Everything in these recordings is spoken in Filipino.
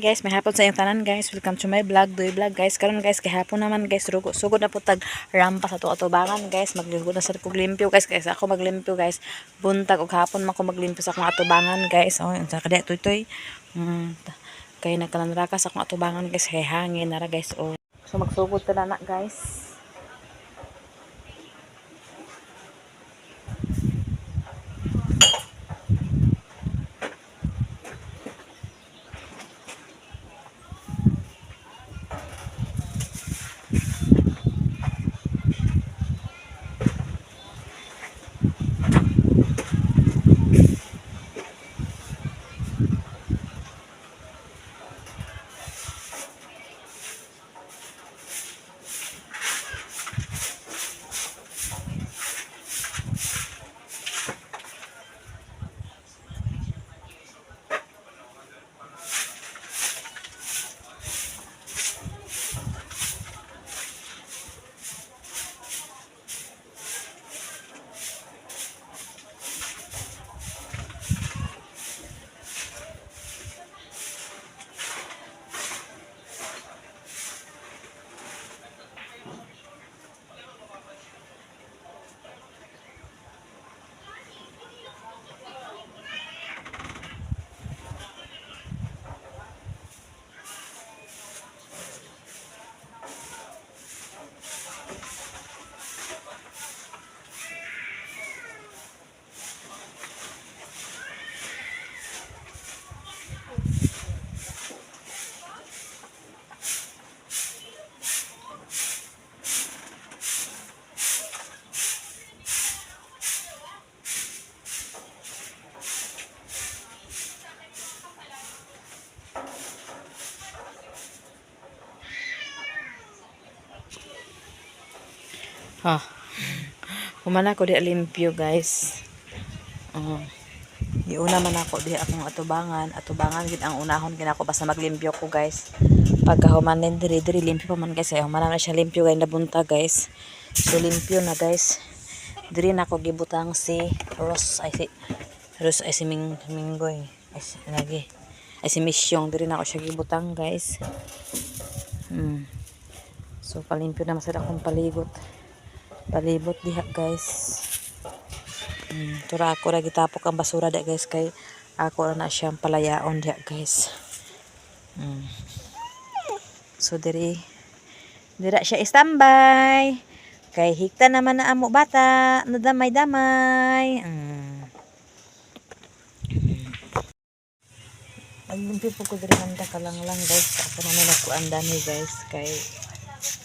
guys, may hapon sa iyong tanan guys. Welcome to my vlog, Doy Vlog guys. Karon guys, kahapon naman guys, sugod na po tag rampa sa atubangan guys. Maglihod na sa paglimpyo guys. Kaysa ako maglimpyo guys. Buntag og hapon man ko maglimpyo sa akong atubangan guys. Oh, unsa kada toy. Kay nagkananraka sa akong atubangan guys. Hay hangin nara guys. Oh. So magsugod ta na guys. Humana ko di limpyo guys. Iuna man ako di akong atubangan gid ang unahon ginako basta maglimpyo ko guys. Pagka humanin diri limpyo pa man guys. Ay humana na siya limpyo guys nabunta guys. So limpyo na guys. Diri na ako gibutang si Rose ay si Minggoy. Ay si Misyong diri na ako siya gibutang guys. So palimpyo na masada akong palibot diha guys. Tura ako ra gitapok ang basura diha guys kay ako na siyang palayaon diha guys. So dira siya standby kay higta naman na amo bata na damay-damay. Naglimpyo po ko diri nanda kalanglang guys. Ako na nagkuan dani guys kay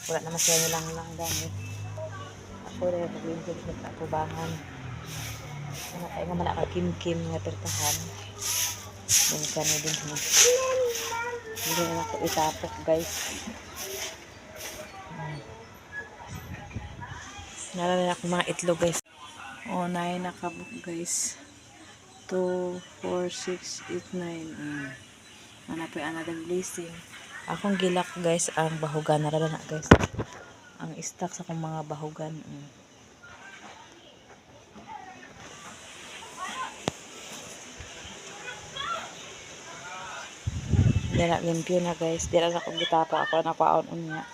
wala naman siya nilang dani. Ako rin naglimpyo sa atubangan. Ano kaya nga malaka kim nga pertahan. Yung kano din mo. Hindi na ako itapok guys. Nalala na ako mga itlog guys. O, 9 nakabuk guys. 2, 4, 6, 8, 9. Hanap yung another blessing. Akong gilak guys ang bahugan. Nalala na guys. Ang stock sa akong mga bahugan. Dira limpyo na guys. Dira na akong gitapo. Ako na kwaon unya.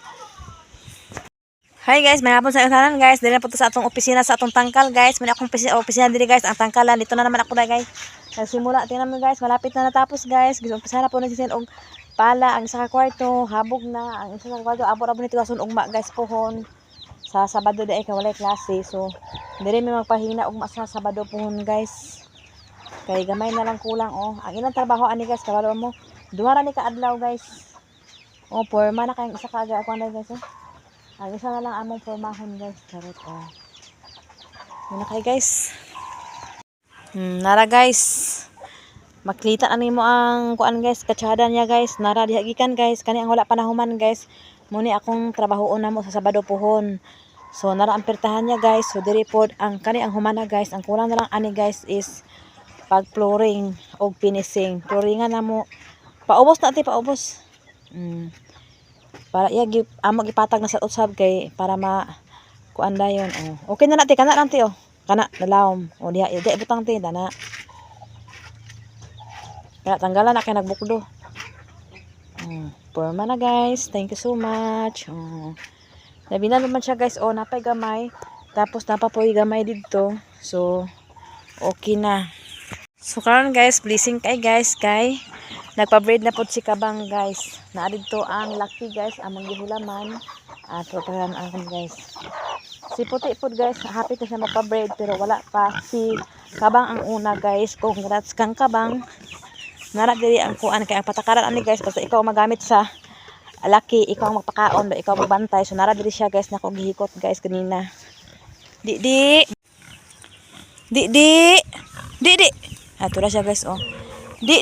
Hi guys, may hapon sa tanan guys. Dili na po sa atong opisina sa atong tangkal guys. May akong opisina diri guys, ang tangkalan. Dito na naman ako na guys. Nagsimula tingnan mo guys, malapit na natapos guys. Gusto umpisa na po nagsisin og pala ang isa ka kwarto, habog na ang isa ka kwarto. Abot ni tigason ugma guys pohon. Sa Sabado dai kay walay klase. So diri may magpahina ugma sa Sabado pohon guys. Kay gamay na lang kulang oh. Ang ilang trabaho ani guys, kabalo mo. Duha ra ni ka adlaw guys. Oh, porma na kay isa ka aga ako na guys oh. Ang isa na lang among formahon guys. Charot oh. Muna kay guys. Nara guys. Makita na nimo ang kuan guys, katsada niya guys. Nara diha gikan guys. Kani ang wala panahuman guys. Muni akong trabahoon namo sa Sabado pohon. So nara ang pertahan niya guys. So diri pod ang kani ang humana guys. Ang kulang na lang ani guys is pag flooring og finishing. Flooringan namo. Paubos na ti paubos. Para iya amo gipatag na sa usab kay para ma kuan dayon oh. Okay na nati kana lang ti oh. Kana nalawom. O diha di butang ti dana. Kaya tanggalan na kay nagbukdo. Porma na guys. Thank you so much. Labi na naman siya guys. Napay gamay. Tapos napapoy gamay dito. So, okay na. So, karon guys, blessing kay guys. Nagpa-breed na po si Kabang guys. Naa dito ang lucky guys. Amang gihulaman. Propagan akon guys. Si Puti po guys. Happy na siya magpa-breed. Pero wala pa. Si Kabang ang una guys. Congrats kang Kabang. Nara diri ang kuan kay ang patakaran ani guys basta ikaw magamit sa laki, ikaw magpakaon, ikaw magbantay. So nara diri siya guys nako gihikot guys kanina. Di. Ato na siya guys Di.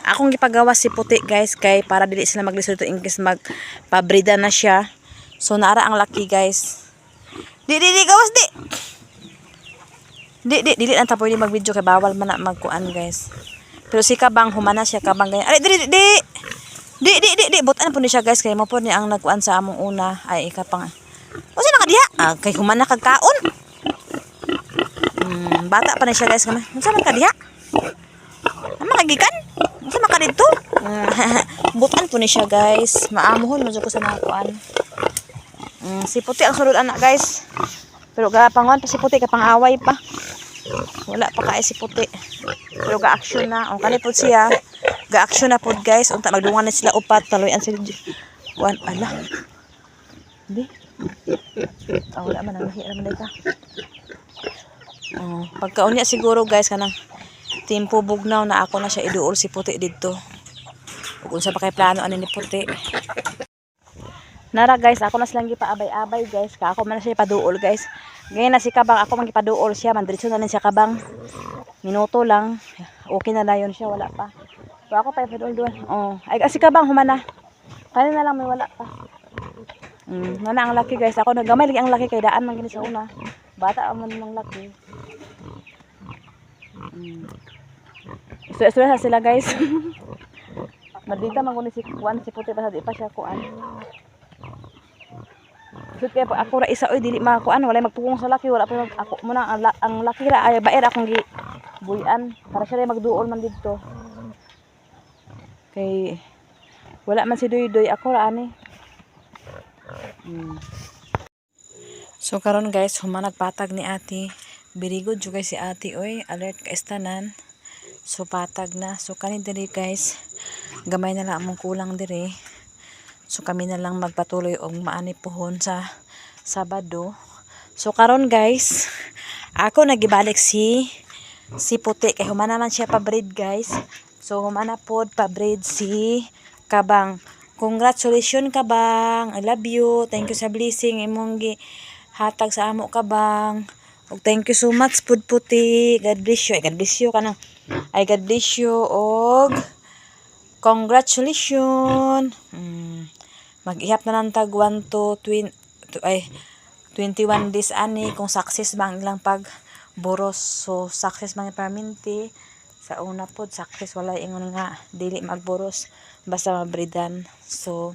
Akong gipagawa si Puti guys kay para dili sila maglisod to English magpabrida na siya. So nara ang laki guys. Di gawas di. Dili lang ta pwede mag-video kay bawal man na magkuan guys. Pero si Kabang humana siya Kabang ganyan. Ari di butan po ni siya guys kay mo po ni ang nagkuan sa among una ay ikapang. O sino ka diha? Kay humana kag kaon. Bata pa ni siya guys kami. Unsa man ka diha? Ano kagikan? Unsa man ka didto? Butan po ni siya guys. Maamuhon mo ko sa mga kuan. Si Puti ang sulod anak guys. Pero gapangon pa si Puti kapang away pa. Wala pa kay si Puti. Pero ga-action na. Kani po siya. Ga-action na po guys. Unta magdungan na sila upat. Taloyan sila. Kuan ala. Di. Wala man ang hiram dito. Pagkaon niya siguro guys kanang timpo bugnaw na ako na siya iduol si Puti dito. Ug unsa pa kay plano ani ni Puti. Nara guys, ako na silang gipaabay-abay guys. Ako man na siya ipaduol guys. Ngayon na si Kabang, ako man gipaduol siya. Mandiretso na rin siya Kabang. Minuto lang. Okay na yun siya, wala pa. So ako pa ipaduol. Ay, si Kabang humana. Kanina lang may wala pa. Nana ang laki guys. Ako nagamay lagi ang laki kay daan man gini sa una. Bata man ng laki. So sila guys. Madita man kuno si kuan si Puti basta di pa siya kuan. So kaya ako ra isa dili makuan wala magpugong sa laki wala pa ako muna ang laki ra ay baer akong gibuyan para siya magduol man didto. Kay wala man si Doy ako ra ani. So karon guys human nagpatag ni ate. Very good jud guys si ate alert ka istanan. So patag na. So kani diri guys gamay na lang among kulang diri. So kami na lang magpatuloy og maani pohon sa Sabado. So karon guys, ako nagibalik si Puti kay humana man siya pa-breed guys. So humana pod pa-breed si Kabang. Congratulations Kabang. I love you. Thank you sa blessing imong hatag sa amo Kabang. Og thank you so much pud Puti. God bless you. God bless you kanang. God bless you og congratulations. Mag-ihap na lang tag 1 to 21 days ani kung success bang ilang pag boros. So success bang permanente sa una pod success wala ingon nga dili magboros basta mabridan. So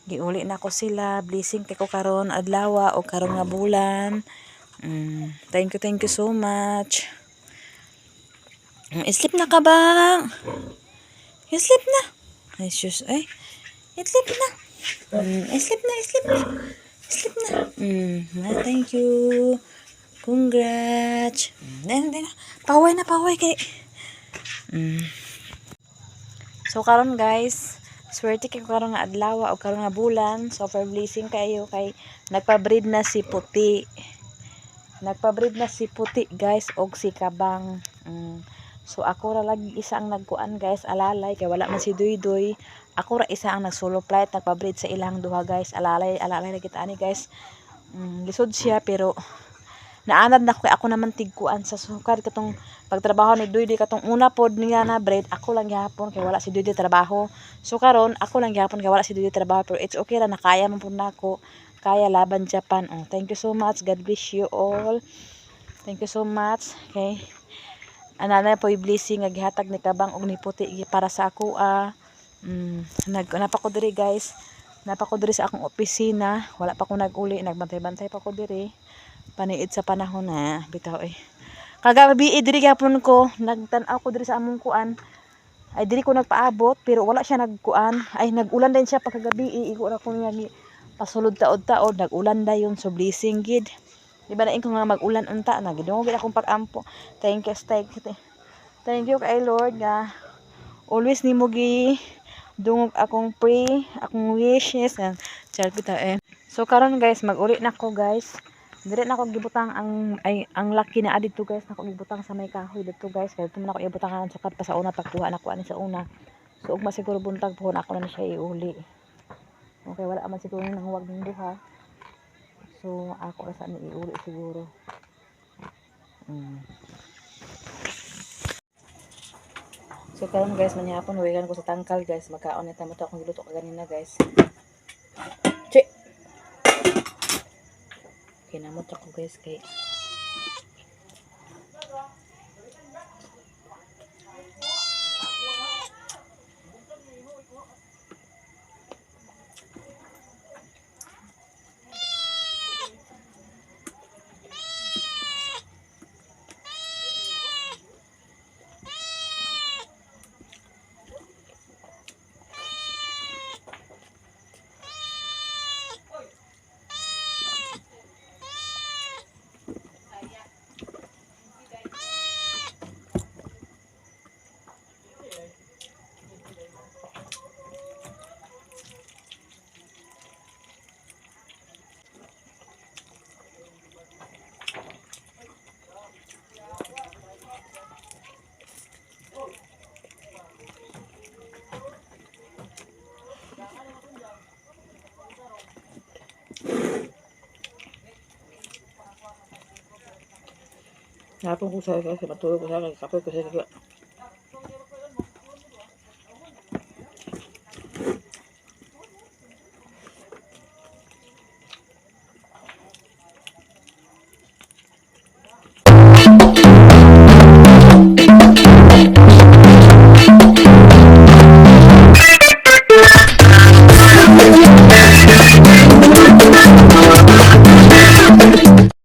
giuli na ko sila blessing kay ko karon adlaw o karon nga bulan. Thank you so much. Sleep na Kabang. Sleep na. Ay sus sleep na. Sleep na. Thank you. Congrats. Paway kay. So karon guys, swerte kay karon nga adlaw o karon nga bulan. So for blessing kayo kay nagpa-breed na si Puti. Guys og si Kabang. So ako ra lagi isa ang nagkuan guys alalay kay wala man si Doy. Ako ra isa ang nagsolo flight nagpa-breed sa ilang duha guys. Alalay na kita ani guys. Lisod siya pero naanad na ko kay ako naman tigkuan sa sukad katong pagtrabaho ni Doy katong una pod niya na breed ako lang gyapon kay wala si Doy trabaho. So karon ako lang gyapon kay wala si Doy trabaho pero it's okay ra nakaya man pud nako. Kaya laban Japan. Thank you so much. God bless you all. Thank you so much. Okay. Anana po blessing nga gihatag ni Kabang og ni Puti para sa ako napako diri guys. Napako diri sa akong opisina. Wala pa ko naguli, nagbantay-bantay pa ko diri. Paniid sa panahon na bitaw Kagabi diri gyapon ko nagtan-aw ko diri sa among kuan. ay dili ko nagpaabot pero wala siya nagkuan. Ay nagulan din siya pagkagabi. Iigo ra ko niya pasulod taod-taod nagulan dayon so blessing gid. Di ba nain ko nga magulan unta na gidungog gid akong pag-ampo. Thank you, thank you kay Lord nga always nimo gi dungog akong pray, akong wishes and charpita So karon guys, mag-uli na ko guys. Dire na ako gibutang ang laki na adito guys, nako gibutang sa may kahoy dito guys. Kaya tuman ako ibutangan sukat pa sa una pagkuha na ko ani sa una. So ug masiguro buntag pohon ako na siya iuli. Okay, wala man siguro nang huwag ning duha. So ako ra sa ni iuli siguro. So karon guys, manyapon huwigan ko sa tangkal guys. Magkaon na tamo to akong giluto kanina guys. Che. Kinamot ako guys kay Napon ko sa matulog ko sa kapoy ko sa